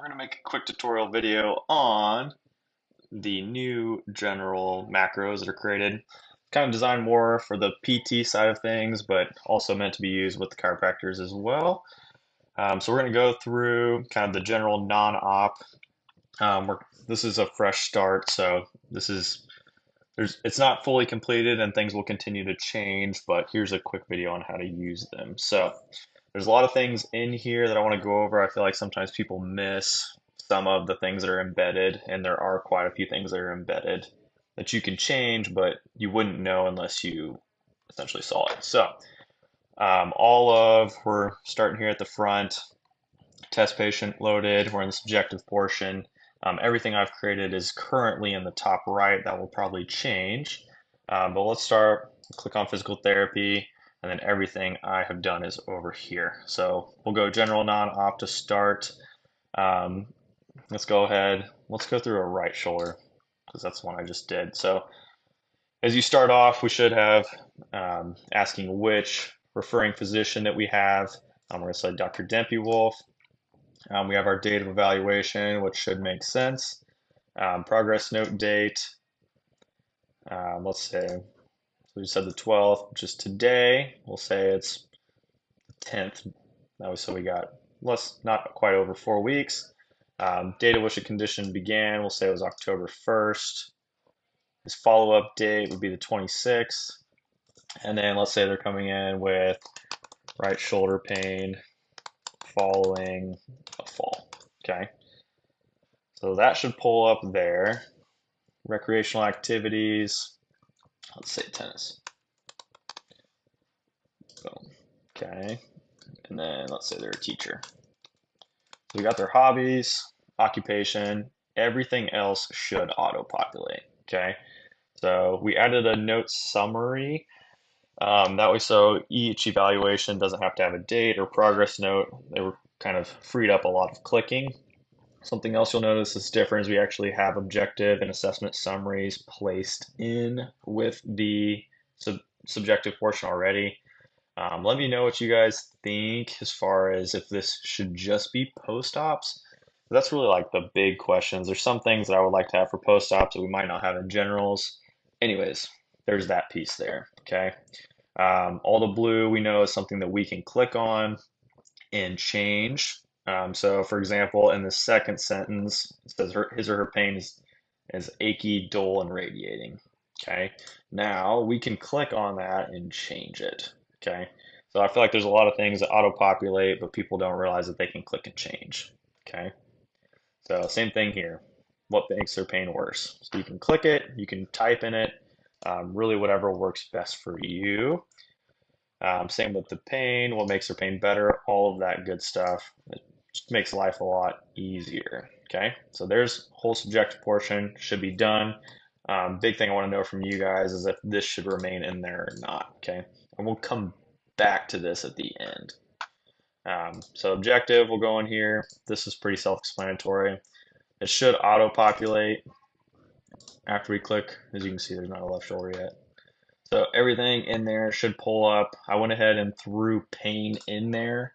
We're going to make a quick tutorial video on the new general macros that are created. Kind of designed more for the PT side of things, but also meant to be used with the chiropractors as well. So we're going to go through kind of the general non-op. This is a fresh start, so it's not fully completed and things will continue to change, but here's a quick video on how to use them. So there's a lot of things in here that I want to go over. I feel like sometimes people miss some of the things that are embedded, and there are quite a few things that are embedded that you can change, but you wouldn't know unless you essentially saw it. So we're starting here at the front, test patient loaded, we're in the subjective portion. Everything I've created is currently in the top right. That will probably change. But let's start, click on physical therapy, and then everything I have done is over here. So we'll go general non-op to start. Um, let's go ahead, let's go through a right shoulder because that's the one I just did. So as you start off, we should have asking which referring physician that we have. We're going to say Dr. Dempy Wolf. We have our date of evaluation, which should make sense. Progress note date, let's say, so we said the 12th, which is today. We'll say it's the 10th. So we got not quite over 4 weeks. Date at which a condition began, we'll say it was October 1st. His follow-up date would be the 26th. And then let's say they're coming in with right shoulder pain following a fall. Okay. So that should pull up there. Recreational activities, let's say tennis. Boom. Okay. And then let's say they're a teacher. So we got their hobbies, occupation, everything else should auto-populate. Okay. So we added a note summary. That way, so each evaluation doesn't have to have a date or progress note. They were kind of freed up a lot of clicking. Something else you'll notice is different is we actually have objective and assessment summaries placed in with the subjective portion already. Let me know what you guys think as far as if this should just be post-ops. That's really like the big questions. There's some things that I would like to have for post-ops that we might not have in generals. Anyways, there's that piece there, okay? All the blue we know is something that we can click on and change. So for example, in the second sentence, it says his or her pain is achy, dull, and radiating. Okay. Now we can click on that and change it. Okay. So I feel like there's a lot of things that auto-populate, but people don't realize that they can click and change. Okay. So same thing here. What makes their pain worse? So you can click it, you can type in it, really whatever works best for you. Same with the pain, what makes their pain better, all of that good stuff. It just makes life a lot easier. Okay, so there's whole subjective portion, should be done. Big thing I want to know from you guys is if this should remain in there or not. Okay, and we'll come back to this at the end. So objective will go in here. This is pretty self-explanatory. It should auto-populate after we click. As you can see, there's not a left shoulder yet. So everything in there should pull up. I went ahead and threw pain in there.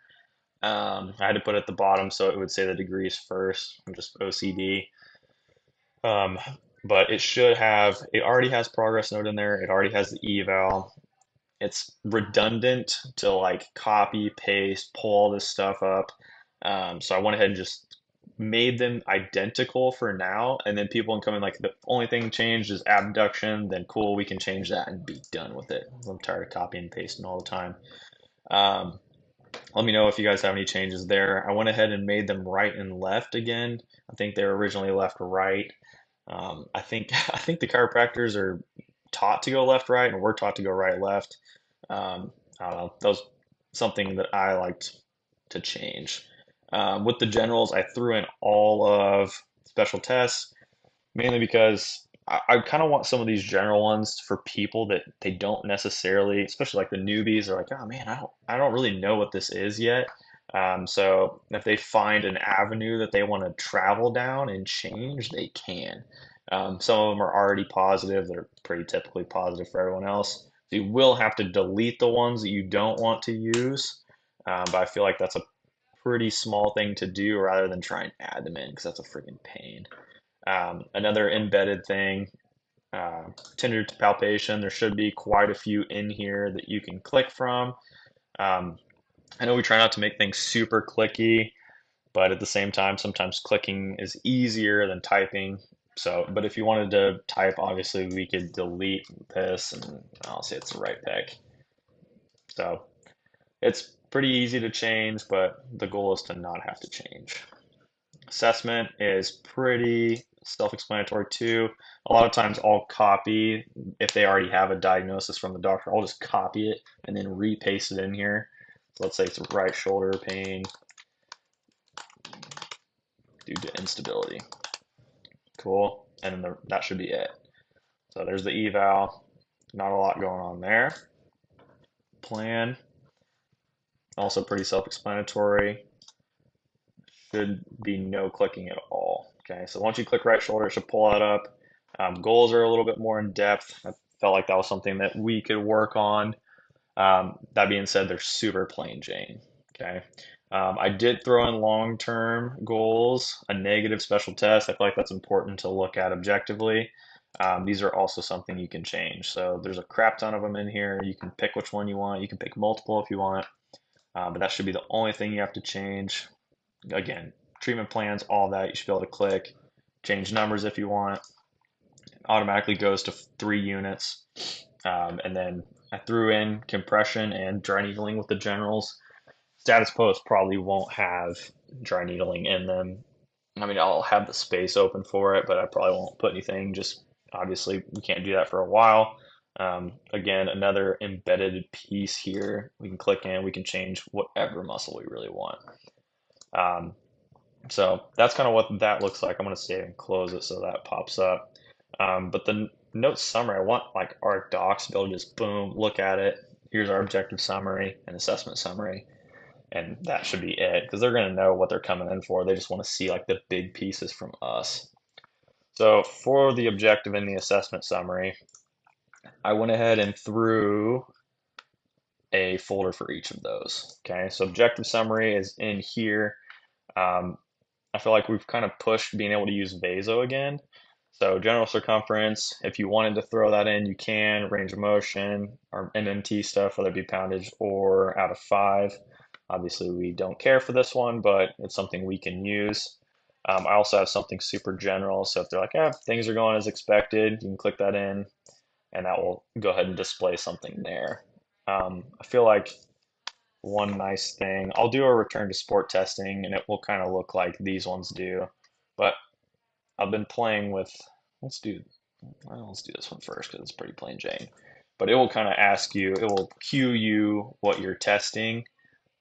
I had to put it at the bottom so it would say the degrees first. I'm just OCD. Um, but it already has progress note in there. It already has the eval. It's redundant to like copy, paste, pull all this stuff up. So I went ahead and just made them identical for now, and then people can come in like the only thing changed is abduction, then cool, we can change that and be done with it. I'm tired of copying and pasting all the time. Um, Let me know if you guys have any changes there. I went ahead and made them right and left again. I think they were originally left right. I think the chiropractors are taught to go left right, and we're taught to go right left. I don't know. That was something that I liked to change. With the generals, I threw in all of special tests, mainly because I kind of want some of these general ones for people that they don't necessarily, especially like the newbies, are like, oh man, I don't really know what this is yet. So if they find an avenue that they want to travel down and change, they can. Some of them are already positive; they're pretty typically positive for everyone else. So you will have to delete the ones that you don't want to use, but I feel like that's a pretty small thing to do rather than try and add them in because that's a freaking pain. Another embedded thing, uh, tender palpation. There should be quite a few in here that you can click from. Um, I know we try not to make things super clicky, but at the same time, sometimes clicking is easier than typing. So, but if you wanted to type, obviously we could delete this and I'll say it's the right pick. So it's pretty easy to change, but the goal is to not have to change. Assessment is pretty self-explanatory too. A lot of times I'll copy, if they already have a diagnosis from the doctor, I'll just copy it and then repaste it in here. So let's say it's right shoulder pain due to instability. Cool. And then that should be it. So there's the eval. Not a lot going on there. Plan, also pretty self-explanatory. Should be no clicking at all. Okay, so once you click right shoulder, it should pull that up. Goals are a little bit more in depth. I felt like that was something that we could work on. That being said, they're super plain Jane. Okay. I did throw in long-term goals, a negative special test. I feel like that's important to look at objectively. These are also something you can change. So there's a crap ton of them in here. You can pick which one you want. You can pick multiple if you want, but that should be the only thing you have to change. Again, treatment plans, all that, you should be able to click, change numbers if you want. It automatically goes to 3 units. And then I threw in compression and dry needling with the generals. Status posts probably won't have dry needling in them. I mean, I'll have the space open for it, but I probably won't put anything. Just obviously, we can't do that for a while. Again, another embedded piece here. We can click in, we can change whatever muscle we really want. Um, so that's kind of what that looks like. I'm going to save and close it so that pops up. But the note summary, I want like our docs to be able to just boom, look at it. Here's our objective summary and assessment summary. And that should be it because they're going to know what they're coming in for. They just want to see like the big pieces from us. So for the objective and the assessment summary, I went ahead and threw a folder for each of those. Okay, so objective summary is in here. Um, I feel like we've kind of pushed being able to use VASO again. So general circumference, if you wanted to throw that in, you can. Range of motion, or MMT stuff, whether it be poundage or out of 5. Obviously, we don't care for this one, but it's something we can use. I also have something super general, so if they're like, things are going as expected, you can click that in, and that will go ahead and display something there. I feel like one nice thing. I'll do a return to sport testing and it will kind of look like these ones do. But I've been playing with, let's do, let's do this one first because it's pretty plain Jane. But it will kind of ask you, it will cue you what you're testing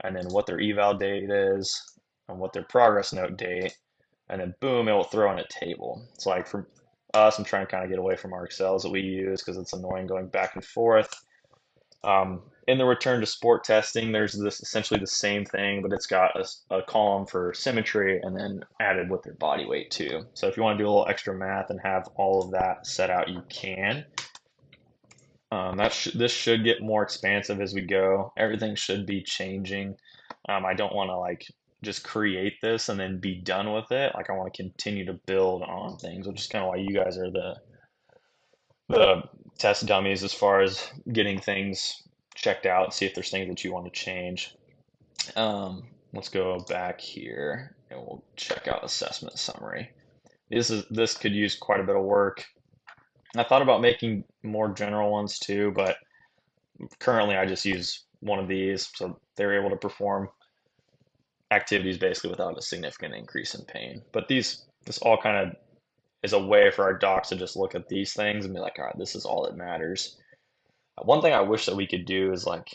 and then what their eval date is and what their progress note date. And then boom, it will throw in a table. It's like for us, I'm trying to kind of get away from our Excels that we use because it's annoying going back and forth. In the return to sport testing, there's this essentially the same thing, but it's got a column for symmetry and then added with their body weight too. So if you want to do a little extra math and have all of that set out, you can. This should get more expansive as we go. Everything should be changing. I don't want to like just create this and then be done with it. Like I want to continue to build on things, which is kind of why you guys are the test dummies as far as getting things checked out and see if there's things that you want to change. Let's go back here and we'll check out assessment summary. This could use quite a bit of work. I thought about making more general ones too, but currently I just use one of these, so they're able to perform activities basically without a significant increase in pain. But this all kind of is a way for our docs to just look at these things and be like, all right, this is all that matters. One thing I wish that we could do is like,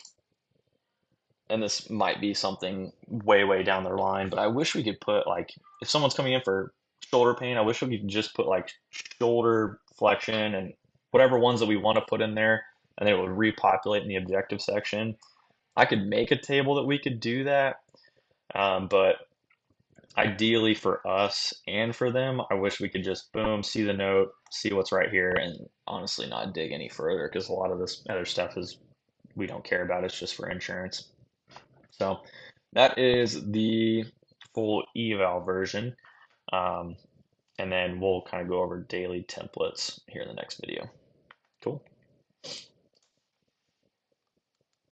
and this might be something way, way down the line, but I wish we could put like, if someone's coming in for shoulder pain, I wish we could just put like shoulder flexion and whatever ones that we want to put in there, and then it would repopulate in the objective section. I could make a table that we could do that, but ideally for us and for them, I wish we could just boom, see the note, see what's right here, and honestly not dig any further because a lot of this other stuff is we don't care about. It's just for insurance. So That is the full eval version. Um, and then we'll kind of go over daily templates here in the next video. Cool.